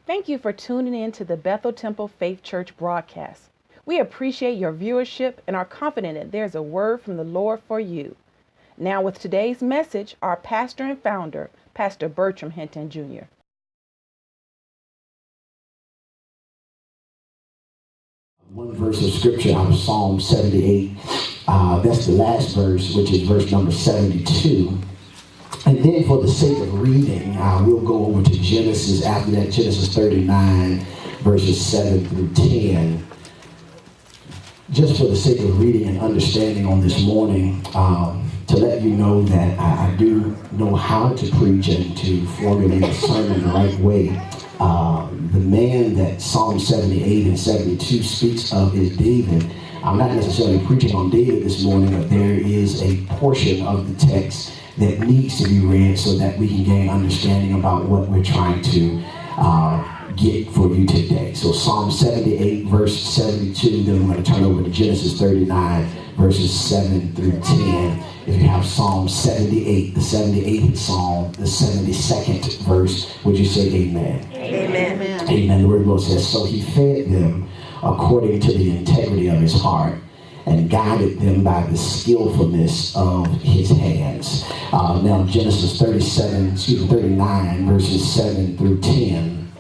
Thank you for tuning in to the Bethel Temple Faith Church broadcast. We appreciate your viewership and are confident that there's a word from the Lord for you. Now with today's message, our pastor and founder, Pastor Bertram Hinton Jr. One verse of scripture out of Psalm 78. That's the last verse, which is verse number 72. And then for the sake of reading, we'll go over to Genesis after that, Genesis 39, verses 7 through 10. Just for the sake of reading and understanding on this morning, to let you know that I do know how to preach and to formulate a sermon the right way. The man that Psalm 78 and 72 speaks of is David. I'm not necessarily preaching on David this morning, but there is a portion of the text that needs to be read so that we can gain understanding about what we're trying to get for you today. So Psalm 78, verse 72, then we're going to turn over to Genesis 39, verses 7 through 10. If you have Psalm 78, the 78th Psalm, the 72nd verse, would you say amen? Amen. Amen. The word of the Lord says, so he fed them according to the integrity of his heart and guided them by the skillfulness of his hands. Now Genesis 39, verses 7 through 10,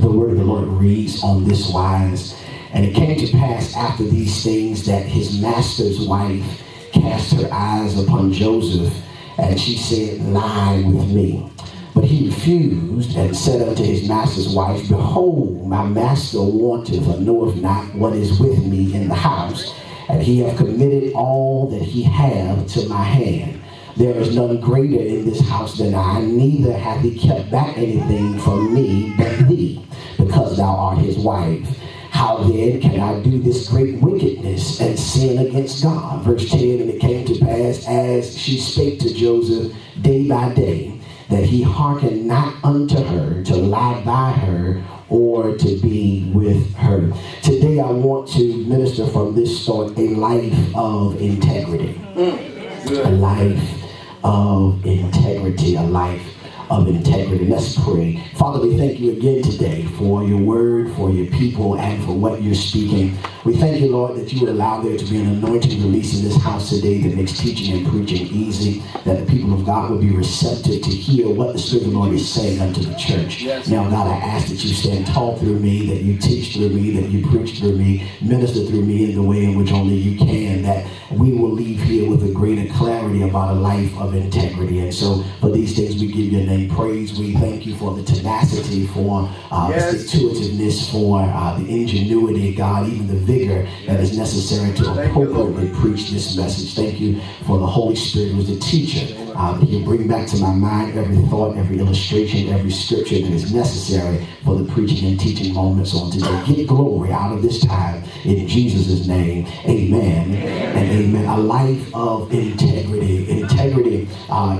the word of the Lord reads on this wise, and it came to pass after these things that his master's wife cast her eyes upon Joseph, and she said, lie with me. But he refused and said unto his master's wife, behold, my master wanteth or knoweth not what is with me in the house, and he hath committed all that he hath to my hand. There is none greater in this house than I, neither hath he kept back anything from me but thee, because thou art his wife. How then can I do this great wickedness and sin against God? Verse 10, and it came to pass as she spake to Joseph day by day, that he hearkened not unto her to lie by her or to be with her. Today I want to minister from this thought, a life of integrity. A life of integrity, a life of integrity. Let's pray. Father, we thank you again today for your word, for your people, and for what you're speaking. We thank you, Lord, that you would allow there to be an anointing release in this house today that makes teaching and preaching easy, that the people of God would be receptive to hear what the Spirit of the Lord is saying unto the church. Yes. Now, God, I ask that you stand tall through me, that you teach through me, that you preach through me, minister through me in the way in which only you can, that we will leave here with a greater clarity about a life of integrity. And so for these things, we give your name praise. We thank you for the tenacity, for the stick-to-itiveness, for the ingenuity, God, even the vigor that is necessary to appropriately preach this message. Thank you for the Holy Spirit who is the teacher. That you bring back to my mind every thought, every illustration, every scripture that is necessary for the preaching and teaching moments on today. Get glory out of this time in Jesus' name. Amen and amen. A life of integrity. Integrity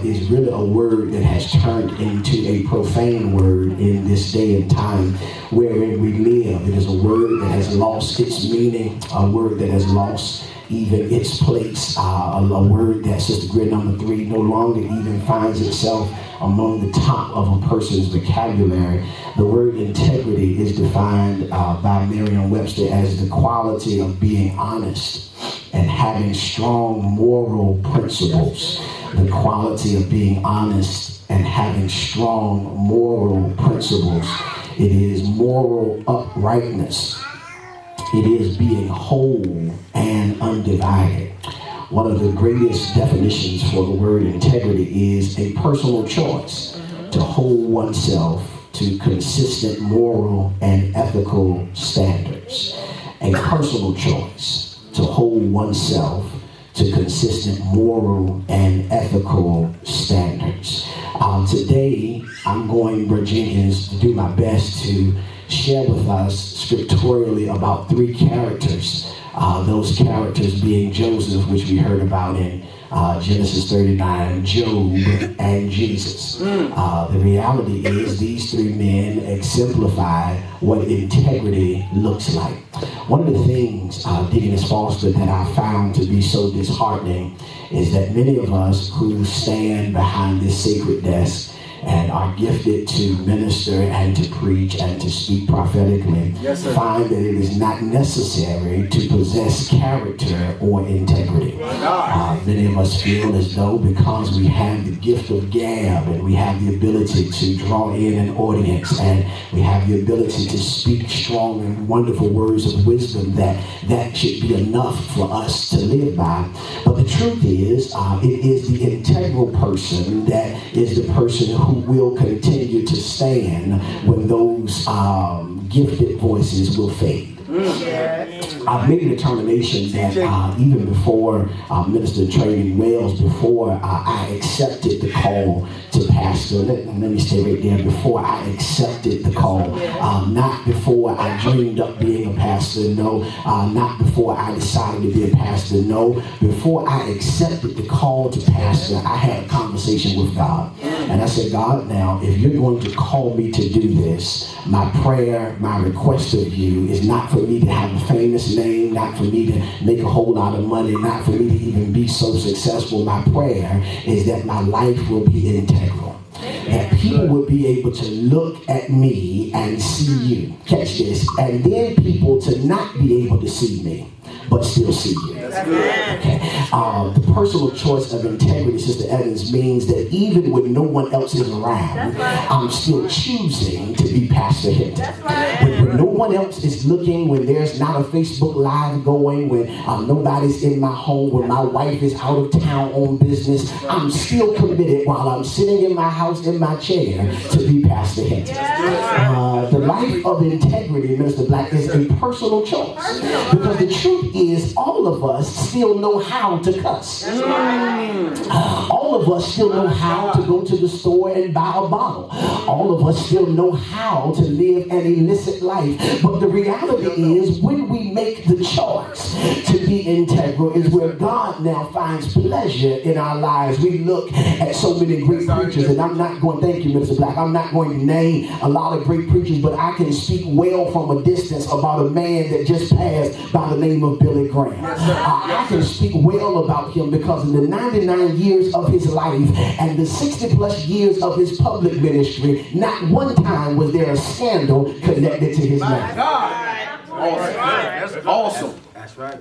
is really a word that has turned into a profane word in this day and time wherein we live. It is a word that has lost its meaning, a word that has lost even its place, a word that, Sister Grid number 3, no longer even finds itself among the top of a person's vocabulary. The word integrity is defined by Merriam-Webster as the quality of being honest and having strong moral principles. The quality of being honest and having strong moral principles. It is moral uprightness. It is being whole and undivided. One of the greatest definitions for the word integrity is a personal choice to hold oneself to consistent moral and ethical standards. A personal choice to hold oneself to consistent moral and ethical standards. Today, I'm going, Brother Jenkins, to do my best to share with us scripturally about 3 characters. Those characters being Joseph, which we heard about in Genesis 39, Job, and Jesus. The reality is these 3 men exemplify what integrity looks like. One of the things, Deaconess Foster, that I found to be so disheartening is that many of us who stand behind this sacred desk and are gifted to minister and to preach and to speak prophetically, find that it is not necessary to possess character or integrity. Many of us feel as though because we have the gift of gab and we have the ability to draw in an audience and we have the ability to speak strong and wonderful words of wisdom, that should be enough for us to live by. But the truth is, it is the integral person that is the person who will continue to stand when those gifted voices will fade. I've made a determination that even before Minister Training Wells, before I accepted the call to pastor, let me stay right there, before I accepted the call, not before I dreamed up being a pastor, no, not before I decided to be a pastor, no, before I accepted the call to pastor, I had a conversation with God. And I said, God, now, if you're going to call me to do this, my prayer, my request of you is not for me to have a famous name, not for me to make a whole lot of money, not for me to even be so successful. My prayer is that my life will be integral. That people will be able to look at me and see you. Catch this. And then people to not be able to see me, but still see you. Okay. The personal choice of integrity, Sister Evans, means that even when no one else is around, I'm still choosing to be Pastor Hinton. When no one else is looking, when there's not a Facebook Live going, when nobody's in my home, when my wife is out of town on business, I'm still committed while I'm sitting in my house in my chair to be Pastor Hinton. The life of integrity, Minister Black, is a personal choice. Because the truth is, all of us still know how to cuss. All of us still know how to go to the store and buy a bottle. All of us still know how to live an illicit life. But the reality is, when we make the choice to be integral is where God now finds pleasure in our lives. We look at so many great preachers, and I'm not going, thank you, Mr. Black, I'm not going to name a lot of great preachers, but I can speak well from a distance about a man that just passed by the name of Billy Graham. I can speak well about him because in the 99 years of his life and the 60 plus years of his public ministry, not one time was there a scandal connected to his name. That's awesome. That's right.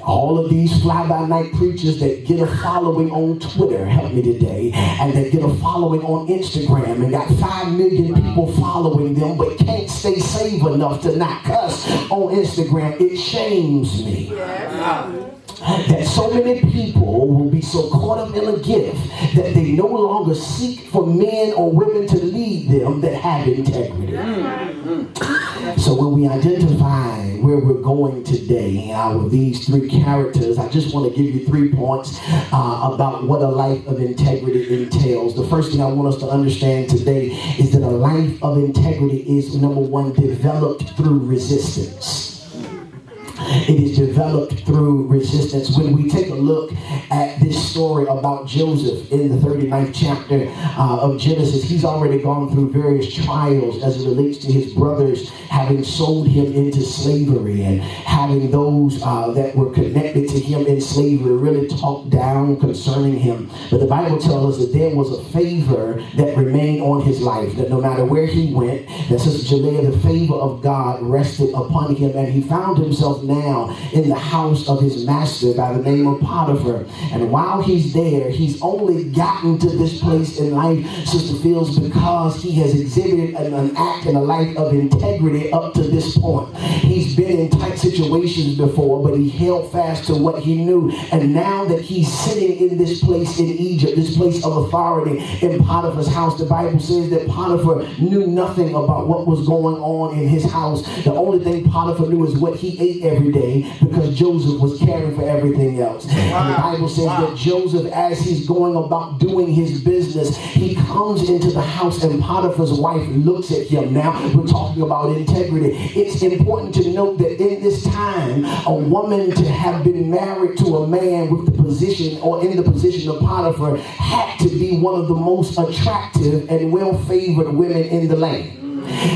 All of these fly-by-night preachers that get a following on Twitter, help me today, and that get a following on Instagram and got 5 million people following them but can't stay safe enough to not cuss on Instagram, it shames me. That so many people will be so caught up in a gift that they no longer seek for men or women to lead them that have integrity. So when we identify where we're going today with these three characters, I just want to give you 3 points about what a life of integrity entails. The first thing I want us to understand today is that a life of integrity is, number one, developed through resistance. It is developed through resistance. When we take a look at this story about Joseph in the 39th chapter of Genesis, he's already gone through various trials as it relates to his brothers having sold him into slavery and having those that were connected to him in slavery really talk down concerning him. But the Bible tells us that there was a favor that remained on his life, that no matter where he went, that Sister Jalea, the favor of God rested upon him, and he found himself now in the house of his master by the name of Potiphar. And while he's there, he's only gotten to this place in life, Sister Fields, because he has exhibited an act and a life of integrity up to this point. He's been in tight situations before, but he held fast to what he knew. And now that he's sitting in this place in Egypt, this place of authority in Potiphar's house, the Bible says that Potiphar knew nothing about what was going on in his house. The only thing Potiphar knew is what he ate every day, because Joseph was caring for everything else. And the Bible says that Joseph, as he's going about doing his business, he comes into the house and Potiphar's wife looks at him. Now we're talking about integrity. It's important to note that in this time, a woman to have been married to a man with the position or in the position of Potiphar had to be one of the most attractive and well-favored women in the land.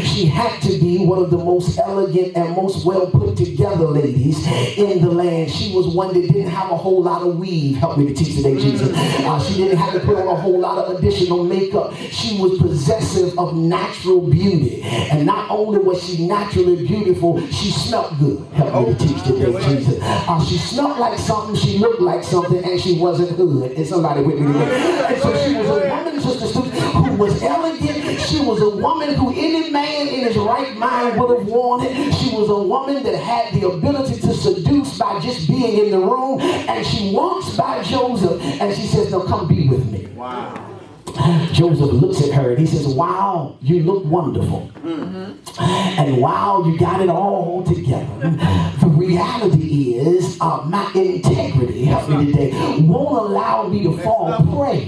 She had to be one of the most elegant and most well put together ladies in the land. She was one that didn't have a whole lot of weave. Help me to teach today, Jesus. She didn't have to put on a whole lot of additional makeup. She was possessive of natural beauty. And not only was she naturally beautiful, she smelled good. Help me to teach today, Jesus. She smelled like something, she looked like something, and she wasn't hood. Is somebody with me today? And so she was a woman, Sister Stoops, who was elegant. She was a woman who any man in his right mind would have wanted. She was a woman that had the ability to seduce by just being in the room. And she walks by Joseph and she says, "No, come be with me." Wow. Joseph looks at her and he says, "Wow, you look wonderful. And wow, you got it all together. The reality is my integrity, help me today, won't allow me to fall prey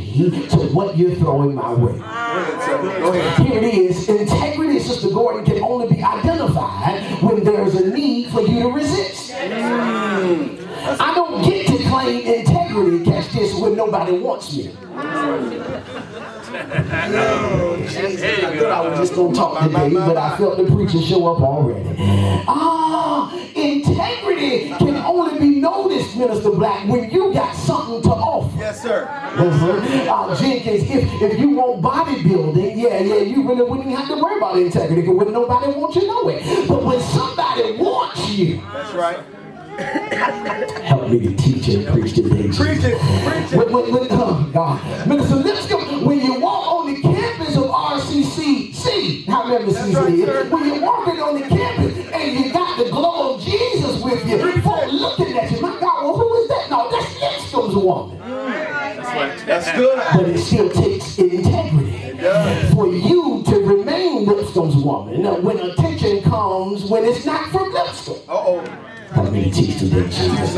to what you're throwing my way." Here it is. Integrity, Sister Gordon, can only be identified when there's a need for you to resist. I don't get to claim integrity, catch this, when nobody wants me. I thought I was just going to talk today, but I felt the preacher show up already. Integrity can only be noticed, Minister Black, when you got something to offer. Yes, sir. Jenkins, if you want bodybuilding, you really wouldn't have to worry about integrity because wouldn't nobody want you nowhere. But when somebody wants you, that's right. Help me to teach and preach today. Preach it. Oh God. Minister Lipscomb, when you walk on the campus of RCCC, how many CC is? When you're walking on the campus and you got the glow of Jesus with you, folks looking at you, my God, well, who is that? No, that's Lipscomb's woman. That's good. But it still takes integrity for you to remain Lipscomb's woman. Now, when attention comes, when it's not from Lipscomb. Let me teach today, Jesus.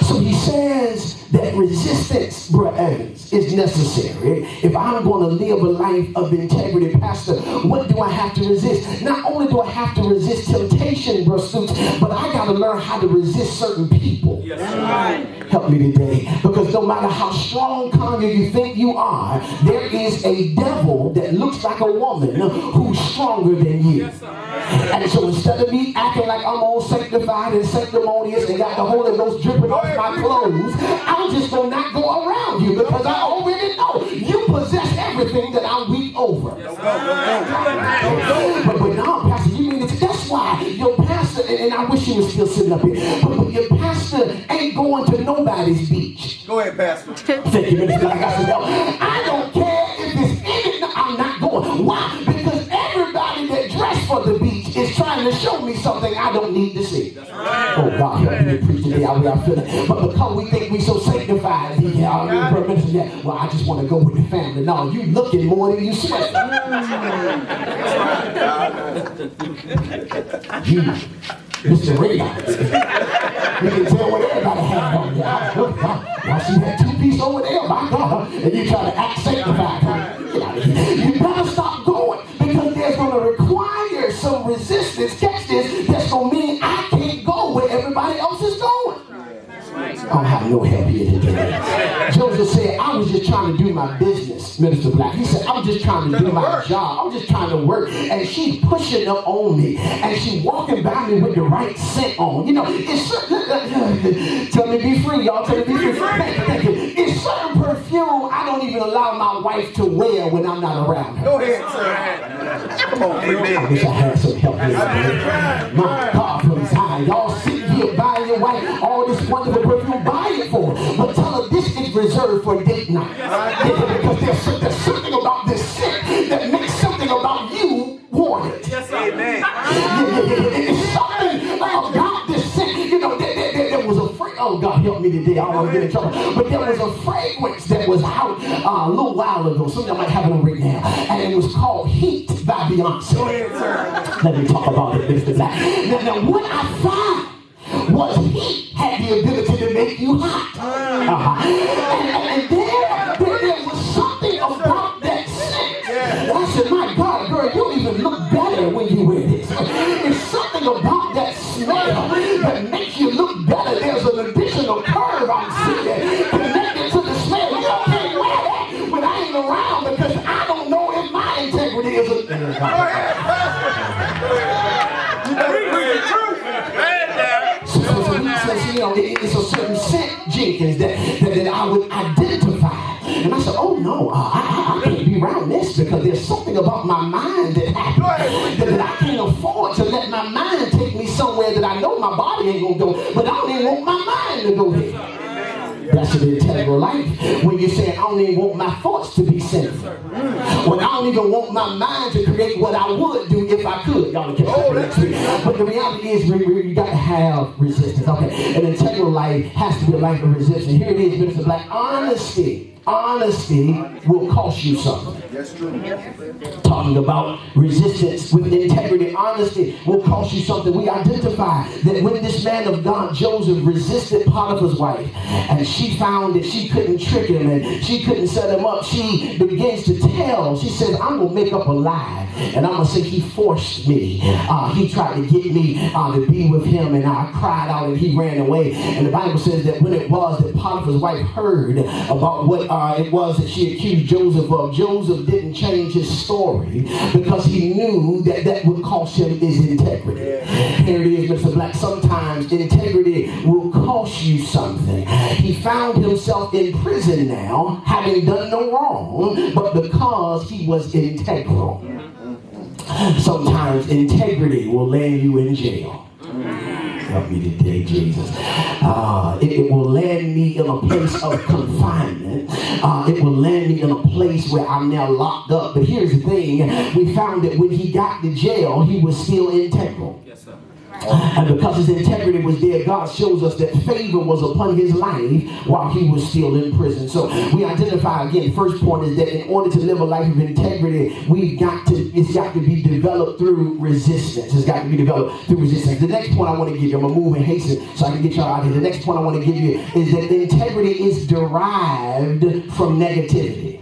So he says that resistance, Brother Evans, is necessary. If I'm going to live a life of integrity, Pastor, what do I have to resist? Not only do I have to resist temptation, Brother Stoops, but I got to learn how to resist certain people. Yes, help me today. Because no matter how strong, Kanye, you think you are, there is a devil that looks like a woman who's stronger than you. Yes, and so instead of me acting like I'm all sanctified and sanctimonious and got the Holy Ghost dripping off my clothes, I'm just going to not go around you because I already know you possess everything that I'm weak over. But now, Pastor, you mean it's, that's why your pastor, and I wish you was still sitting up here, but your pastor ain't going to nobody's beach. Go ahead, Pastor. Thank you, Minister. I don't care if it's in it, I'm not going. Why? Because everybody that dressed for the beach is trying to show me something I don't need to see. Oh God, help me to preach today. I feel it. But because we think we so sanctified, well, I just want to go with the family. No, you looking more than you sweat. You, Mr. Radar. You can tell what everybody had on you. Y'all see that two-piece over there? My God. And you try to act sanctified. You better stop going because there's going to require some resistance. Catch this. That's going to mean I can't go where everybody else is going. I don't have no help here today. Joseph said, I was just trying to do my business, Minister Black. He said, I'm just trying to do my job. I'm just trying to work. And she's pushing up on me. And she walking by me with the right scent on. You know, it's tell me be free, y'all. Tell me be free. Thank you. It's certain perfume I don't even allow my wife to wear when I'm not around her. Go ahead, sir. Come on, I wish I had some help here. My God from Zion. Y'all sitting here buying your wife all this wonderful perfume, buy it for her. But tell her this is reserved for date night. Because there's something about this scent that makes something about you want it. Yes, amen. It's something about this scent. You know, there was a fragrance. Oh, God, help me today. I don't want to get in trouble. But there was a fragrance that was out a little while ago. Some of y'all might have it on right now. And it was called Heat by Beyonce. Go ahead, sir. Let me talk about it, Mr. Black. Now, what I found was heat had the ability to make you hot. And there was something about that scent. I said, my God, girl, you even look better when you wear this. There's something about that smell that makes you look better. There's an additional curve I'm seeing connected to the smell. You can't wear that when I ain't around because I don't know if my integrity is a... can afford to let my mind take me somewhere that I know my body ain't gonna go, but I don't even want my mind to go there. That's an integral life. When you say, I don't even want my thoughts to be sinful. When I don't even want my mind to create what I would do if I could. Y'all catch that next week. But the reality is, you got to have resistance. Okay, an integral life has to be a life of resistance. Here it is, Mr. Black. Honesty will cost you something. That's true. Talking about resistance with integrity, honesty will cost you something. We identify that when this man of God, Joseph, resisted Potiphar's wife, and she found that she couldn't trick him and she couldn't set him up, she begins to tell. She says, I'm going to make up a lie, and I'm going to say he forced me. He tried to get me to be with him, and I cried out, and he ran away. And the Bible says that when it was that Potiphar's wife heard about what it was that she accused Joseph of, Joseph didn't change his story because he knew that that would cost him his integrity. Here it is, Mr. Black. Sometimes integrity will cost you something. He found himself in prison now, having done no wrong, but because he was integral. Sometimes integrity will land you in jail. Help me today, Jesus. It will land me in a place of confinement. It will land me in a place where I'm now locked up. But here's the thing. We found that when he got to jail, he was still integral. Yes, sir. And because his integrity was there, God shows us that favor was upon his life while he was still in prison. So we identify again, first point is that in order to live a life of integrity, it's got to be developed through resistance. It's got to be developed through resistance. The next point I want to give you, I'm going to move and hasten so I can get y'all out here. The next point I want to give you is that integrity is derived from negativity.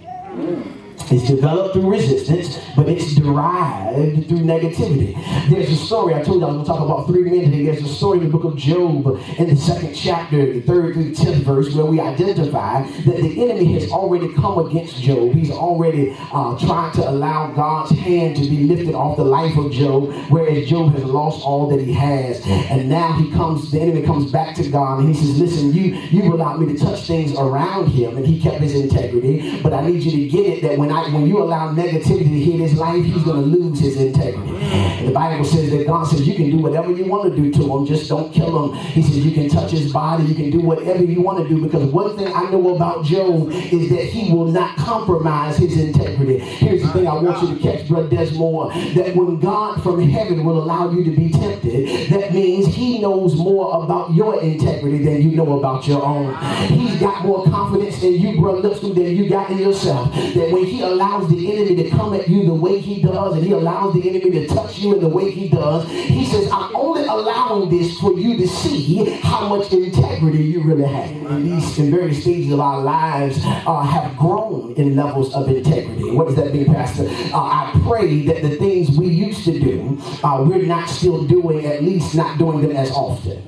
It's developed through resistance, but it's derived through negativity. There's a story, I told you I was going to talk about 3 men today. There's a story in the book of Job in the 2nd chapter, the 3rd through the 10th verse, where we identify that the enemy has already come against Job. He's already tried to allow God's hand to be lifted off the life of Job, whereas Job has lost all that he has. And now the enemy comes back to God and he says, listen, you allowed me to touch things around him, and he kept his integrity, but I need you to get it that when you allow negativity to hit his life, he's going to lose his integrity. And the Bible says that God says you can do whatever you want to do to him, just don't kill him. He says you can touch his body, you can do whatever you want to do, because one thing I know about Job is that he will not compromise his integrity. Here's the thing I want you to catch, Brother Desmore, that when God from heaven will allow you to be tempted, that means he knows more about your integrity than you know about your own. He's got more confidence in you, Brother Lipscomb, than you got in yourself. That when he allows the enemy to come at you the way he does, and he allows the enemy to touch you in the way he does, he says, I'm only allowing this for you to see how much integrity you really have. And these in various stages of our lives have grown in levels of integrity. What does that mean, Pastor? I pray that the things we used to do, we're not still doing, at least not doing them as often.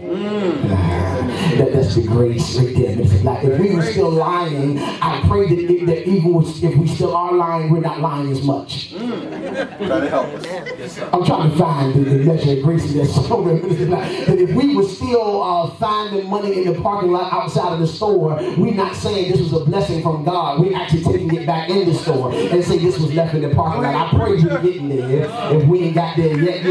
That's the grace right there. Like if we were still lying, I pray that even if we still are lying, we're not lying as much. Try to help us. I'm trying to find the measure of grace in that story. That if we were still finding money in the parking lot outside of the store, we're not saying this was a blessing from God. We're actually taking it back in the store and say this was left in the parking lot. I pray you're getting there. If we ain't got there yet,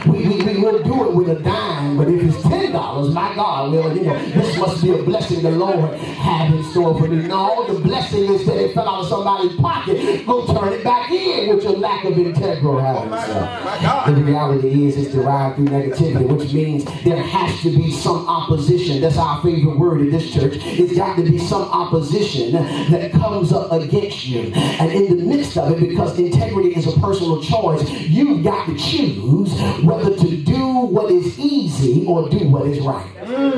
we will do it with a dime. But if it's $10, my God, well, this must be a blessing the Lord had in store for me. No, the blessing is that it fell out of somebody's pocket. Go turn it back in with your lack of integral habits. The reality is it's derived through negativity, which means there has to be some opposition. That's our favorite word in this church. It's got to be some opposition that comes up against you. And in the midst of it, because integrity is a personal choice, you've got to choose whether to do what is easy or do what is right.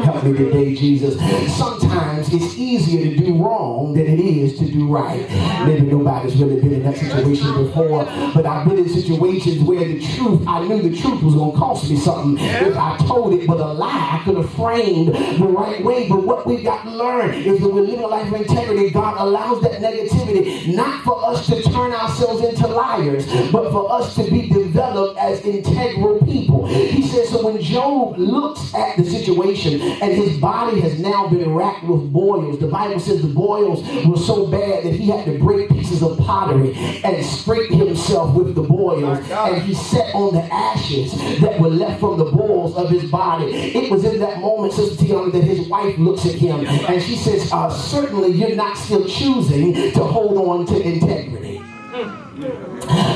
Help me today, Jesus. Sometimes it's easier to do wrong than it is to do right. Maybe nobody's really been in that situation before, but I've been in situations where I knew the truth was going to cost me something if I told it, but a lie I could have framed the right way. But what we've got to learn is that we're living a life of integrity. God allows that negativity not for us to turn ourselves into liars, but for us to be developed as integral people. He says, so when Job looks at the situation, operation, and his body has now been racked with boils. The Bible says the boils were so bad that he had to break pieces of pottery and scrape himself with the boils, and he sat on the ashes that were left from the boils of his body. It was in that moment, Sister Tiana, that his wife looks at him and she says, certainly you're not still choosing to hold on to integrity.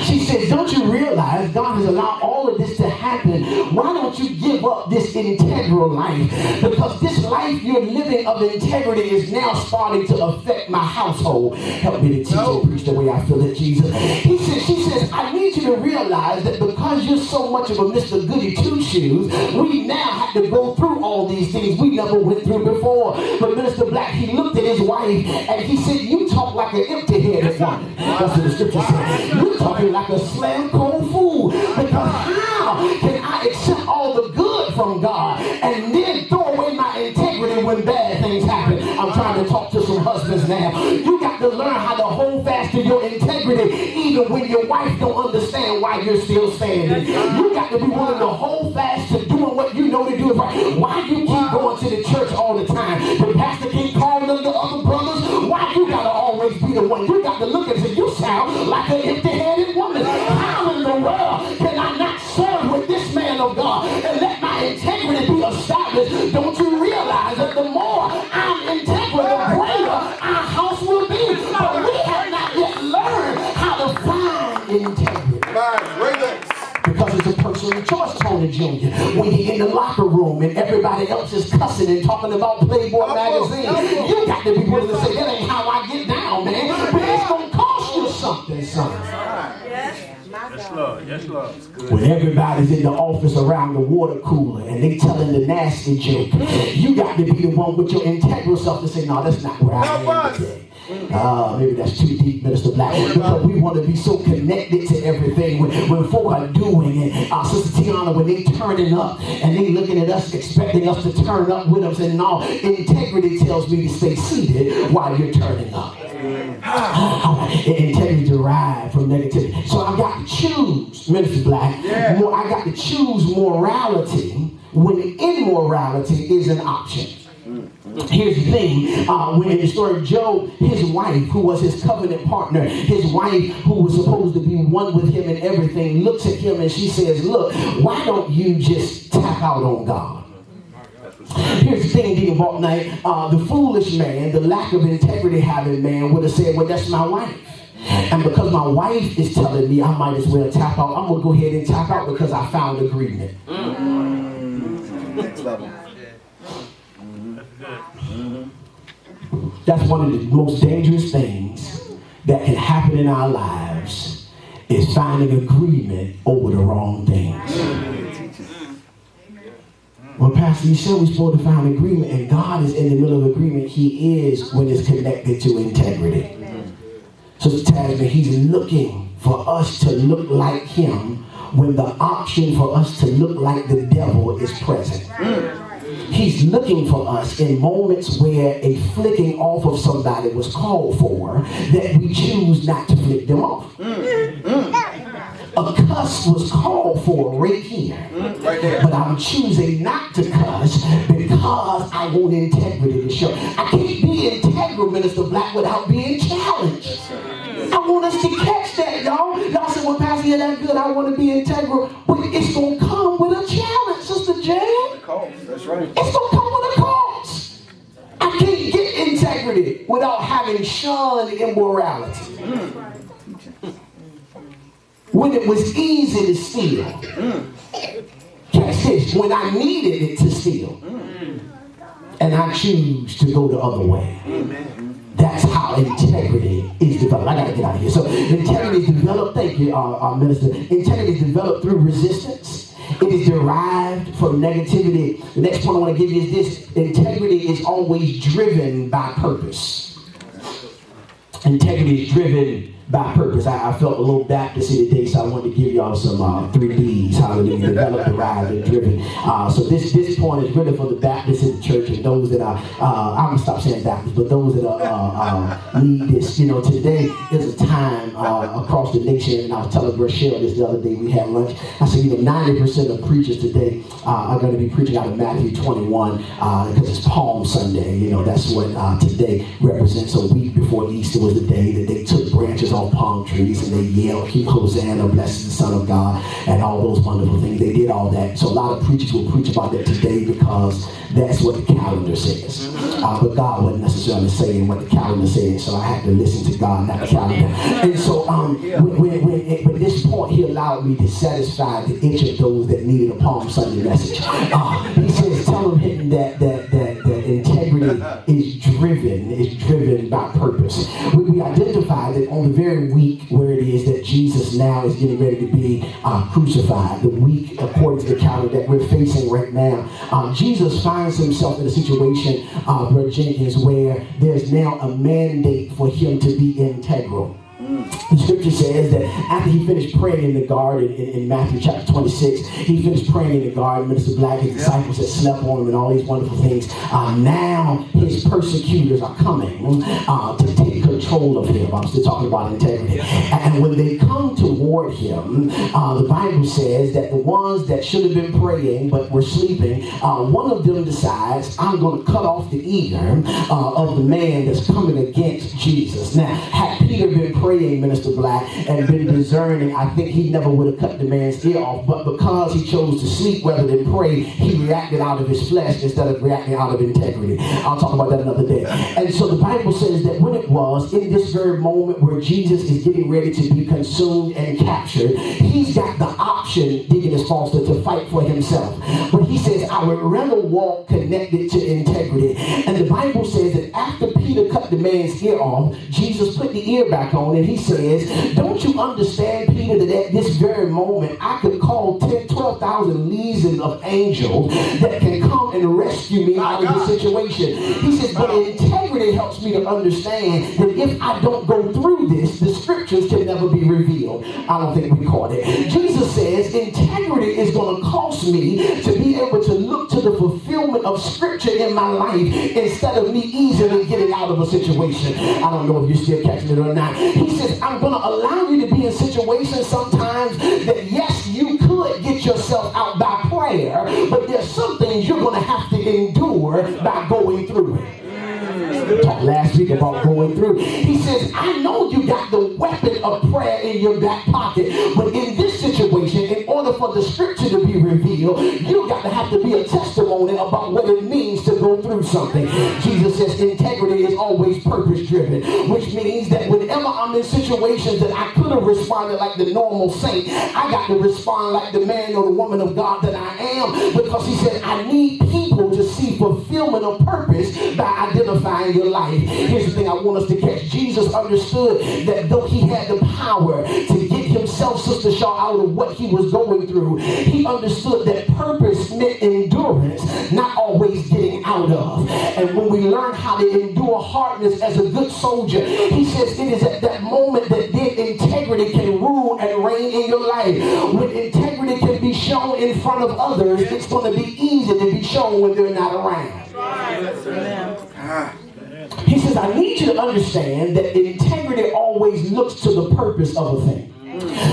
She says, don't you realize God has allowed all of this to happen? Why don't you give up this integral life? Because this life you're living of integrity is now starting to affect my household. Help me to teach and preach the way I feel it, Jesus. She says, I need you to realize that because you're so much of a Mr. Goody Two-Shoes, we now have to go through all these things we never went through before. But Minister Black, he looked at his wife and he said, you talk like an empty-headed woman. That's what the scripture says. You're talking like a slam cold fool. Because how can I accept all the good from God and then throw away my integrity when bad things happen? I'm trying to talk to some husbands now. You got to learn how to hold fast to your integrity even when your wife don't understand why you're still standing. You got to be willing to hold fast to doing what you know to do is right. Why you keep going to the church all the time? The pastor can't call them the other brothers. Why you got to always be the one? You got to look and say, you sound like an empty-headed woman. How in the world can I not serve with this man of God and let my integrity be established? Don't you realize that the more I'm integral, the greater our house will be? But we have not yet learned how to find integrity. Because it's a personal choice, Tony Jr. When you're in the locker room and everybody else is cussing and talking about Playboy magazine, you got to be willing to say, that ain't how I get down, man. But it's going to cost you something, son. Yes, Lord. Yes, Lord. When everybody's in the office around the water cooler and they telling the nasty joke, you got to be the one with your integral self to say, no, that's not where I am today. Maybe that's too deep, Minister Black. Because we want to be so connected to everything. When folk are doing it, Sister Tiana, when they turning up and they looking at us, expecting us to turn up with them, saying, no, integrity tells me to stay seated while you're turning up. Integrity derived from negativity. So I got to choose, Minister Black. I got to choose morality when immorality is an option. Here's the thing, when in the story of Job, his wife, who was his covenant partner, his wife, who was supposed to be one with him in everything, looks at him and she says, look, why don't you just tap out on God? Here's the thing, Deacon Balknight, the foolish man, the lack of integrity having man would have said, well, that's my wife. And because my wife is telling me I might as well tap out, I'm going to go ahead and tap out because I found agreement. Next level. That's one of the most dangerous things that can happen in our lives is finding agreement over the wrong things. Well, Pastor, you said we're supposed to find agreement, and God is in the middle of agreement. He is when it's connected to integrity. So Tasman, he's looking for us to look like him when the option for us to look like the devil is present. He's looking for us in moments where a flicking off of somebody was called for, that we choose not to flick them off. A cuss was called for right here. But I'm choosing not to cuss because I want integrity to show. I can't be integral, Minister Black, without being challenged. I want us to catch that, y'all. Y'all say, well, Pastor, you're that good. I want to be integral. But it's going to come with a challenge, Sister Jan. That's right. It's going to come with a cost. I can't get integrity without having shunned immorality. When it was easy to steal. Catch this. When I needed it to steal. And I choose to go the other way. That's how integrity is developed. I got to get out of here. So integrity is developed, thank you, Minister. Integrity is developed through resistance. It is derived from negativity. The next point I want to give you is this. Integrity is always driven by purpose. Integrity is driven by purpose. I felt a little Baptist today, so I wanted to give y'all some 3 Ds. Hallelujah. Developed, derived, and driven. So this point is really for the Baptists in the church and those that are, I'm going to stop saying Baptists, but those that need this. You know, today is a time across the nation, and I was telling Rochelle this the other day, we had lunch. I said, 90% of preachers today are going to be preaching out of Matthew 21 because it's Palm Sunday. That's what today represents. A week before Easter was the day that they took branches off palm trees and they yelled, "Keep Hosanna, blessed the Son of God," and all those wonderful things. They did all that. So a lot of preachers will preach about that today because that's what the calendar says. But God wasn't necessarily saying what the calendar said, so I had to listen to God, not the calendar. And so when this point, he allowed me to satisfy the itch of those that needed a Palm Sunday message. He says, tell them that integrity is driven by purpose. We identified that on the very week where it is that Jesus now is getting ready to be crucified, the week according to the calendar that we're facing right now, Jesus finds himself in a situation, Brother Jenkins, where there's now a mandate for him to be integral. The scripture says that after he finished praying in the garden in Matthew chapter 26, he finished praying in the garden. Minister Black, his disciples had slept on him and all these wonderful things. Now his persecutors are coming to take control of him. I'm still talking about integrity. And when they come toward him, the Bible says that the ones that should have been praying but were sleeping, one of them decides, I'm going to cut off the ear of the man that's coming against Jesus. Now, had Peter been praying, Minister Black, and been discerning, I think he never would have cut the man's ear off. But because he chose to sleep rather than pray, he reacted out of his flesh instead of reacting out of integrity. I'll talk about that another day. And so the Bible says that when it was in this very moment where Jesus is getting ready to be consumed and captured, he's got the option, Deaconess Foster, to fight for himself. But he says, I would rather walk connected to integrity. And the Bible says that after Peter cut the man's ear off, Jesus put the ear back on, and he says, don't you understand, Peter, that at this very moment I could call 12,000 legions of angels that can come and rescue me out of this situation. He says, but integrity helps me to understand that if I don't go through this, the scriptures can never be revealed. I don't think we caught it. Jesus says integrity is going to cost me to be able to look to the fulfillment of scripture in my life instead of me easily getting out of a situation. I don't know if you're still catching it or not. He says, I'm going to allow you to be in situations sometimes that, yes, you could get yourself out by prayer, but there's some things you're going to have to endure by going through it. We talked last week about going through. He says, I know you got the weapon of prayer in your back pocket, but in this situation, in order for the scripture to be revealed, you got to have to be a testimony about what it means to go through something. Jesus says integrity is always purpose driven, which means that whenever I'm in situations that I could have responded like the normal saint, I got to respond like the man or the woman of God that I am, because he said, I need people to see fulfillment of purpose by identifying your life. Here's the thing I want us to catch. Jesus understood that though he had the power to get himself, Sister Shaw, out of what he was going through, he understood that purpose meant endurance, not always getting out of. And when we learn how to endure hardness as a good soldier, he says it is at that moment that then integrity can rule and reign in your life. When integrity can be shown in front of others, it's going to be easy to be shown when they're not around. He says, I need you to understand that integrity always looks to the purpose of a thing.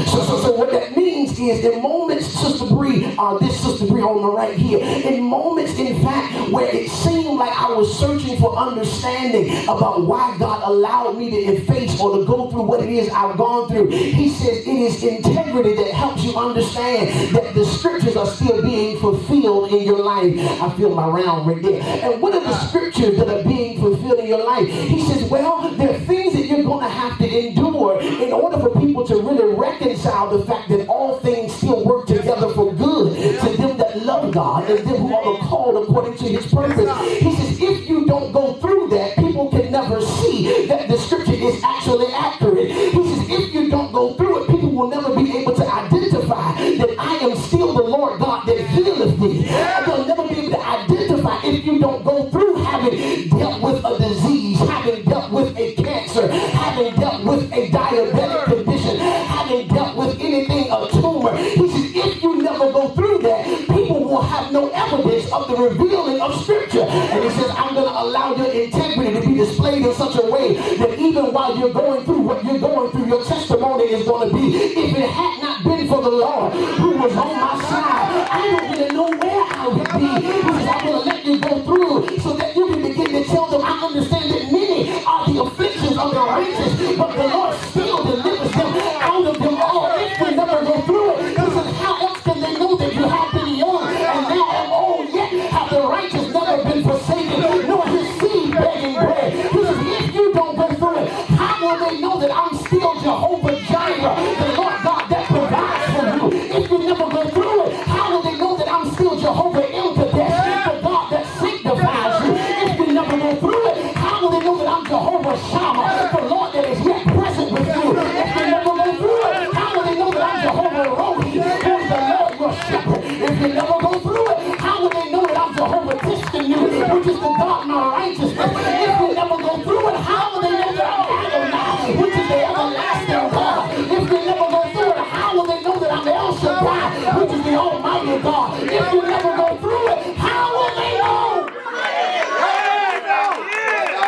So what that means is in moments, Sister Bree, this Sister Bree on the right here, in moments, in fact, where it seemed like I was searching for understanding about why God allowed me to face or to go through what it is I've gone through, he says it is integrity that helps you understand that the scriptures are still being fulfilled in your life. I feel my round right there. And what are the scriptures that are being fulfilled in your life? He says, well, there are things that you're going to have to endure in order for people to really reconcile the fact that all things still work together for good to them that love God and them who are called according to his purpose. He says, if you don't go through that, people can never see that the scripture is actually accurate. He says, if you don't go through it, people will never be able to identify that I am still the Lord God that healeth thee. They'll never be able to identify if you don't go through having dealt with a disease, having dealt with a cancer, having dealt with a diabetic, that, people will have no evidence of the revealing of Scripture. And he says, I'm going to allow your integrity to be displayed in such a way that even while you're going through what you're going through, your testimony is going to be, if it had not been for the Lord who was on my side, I don't really know where I would be. He says, I'm going to let you go through so that you can begin to tell them, I understand that many are the afflictions of the righteous, but the Lord still delivers them out of them all. If we never go through it, he says, how else can they know that you have been young and now am old, yet have the righteous never been forsaken, nor his seed begging bread? He says, if you don't go through it, how will they know that I'm still Jehovah Jireh, the Lord God that provides for you? If you never go through it, how will they know that I'm still Jehovah El Kadesh, the God that sanctifies you? If you never go through it, how will they know that I'm Jehovah Shammah, the Lord that is yet present with you? If you never go through it, how will they know that I'm Jehovah Rohi, who is the Lord your shepherd? If you never go through it, how will they know that I'm Jehovah Tiskanu, which is the God my righteousness? If you never go through it, how will they know that I'm Adonai, which is the everlasting God? If you never go through it, how will they know that I'm El Shaddai, which is the Almighty God? If you never go through it, how will they know?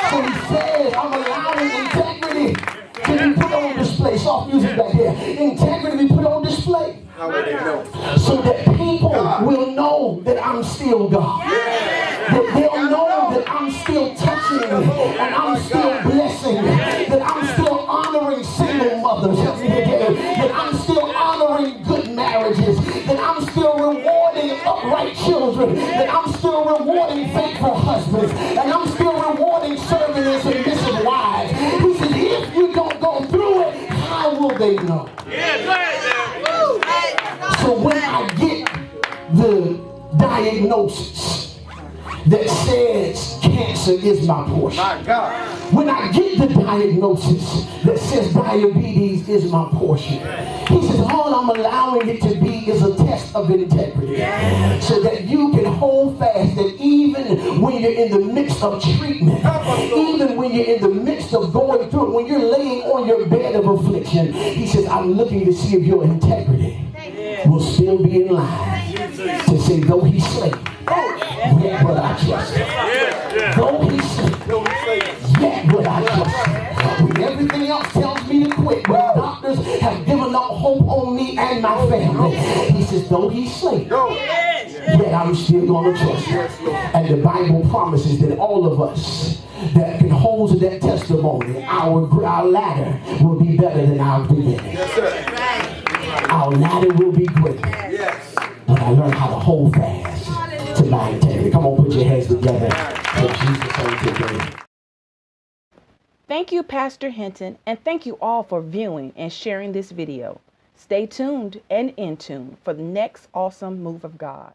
So he says, I'm allowing integrity to be put on display. Soft music back here. Integrity be put on display. How will they know? So that people will know that I'm still God. That they'll know that I'm still touching and I'm still blessing. That I'm still honoring single mothers. That I'm still honoring good marriages. That I'm still rewarding upright children. That I'm still rewarding faithful husbands. And I'm still rewarding servants and submissive wives. He said, if you don't go through it, how will they know? So when I get the diagnosis that says cancer is my portion, My God. when I get the diagnosis that says diabetes is my portion, he says all I'm allowing it to be is a test of integrity, so that you can hold fast that even when you're in the midst of treatment, even when you're in the midst of going through it, when you're laying on your bed of affliction, he says I'm looking to see if your integrity will still be in line to say, though he slay, yet will I trust him. Though he slay, yet will I trust him. When everything else tells me to quit, when doctors have given up hope on me and my family, he says, though he slay, yet I'm still going to trust him. And the Bible promises that all of us that can hold to that testimony, our latter will be better than our beginning. Our latter will be great. When I learn how to hold fast to my integrity. Come on, put your hands together for Jesus on today. Thank you, Pastor Hinton, and thank you all for viewing and sharing this video. Stay tuned and in tune for the next awesome move of God.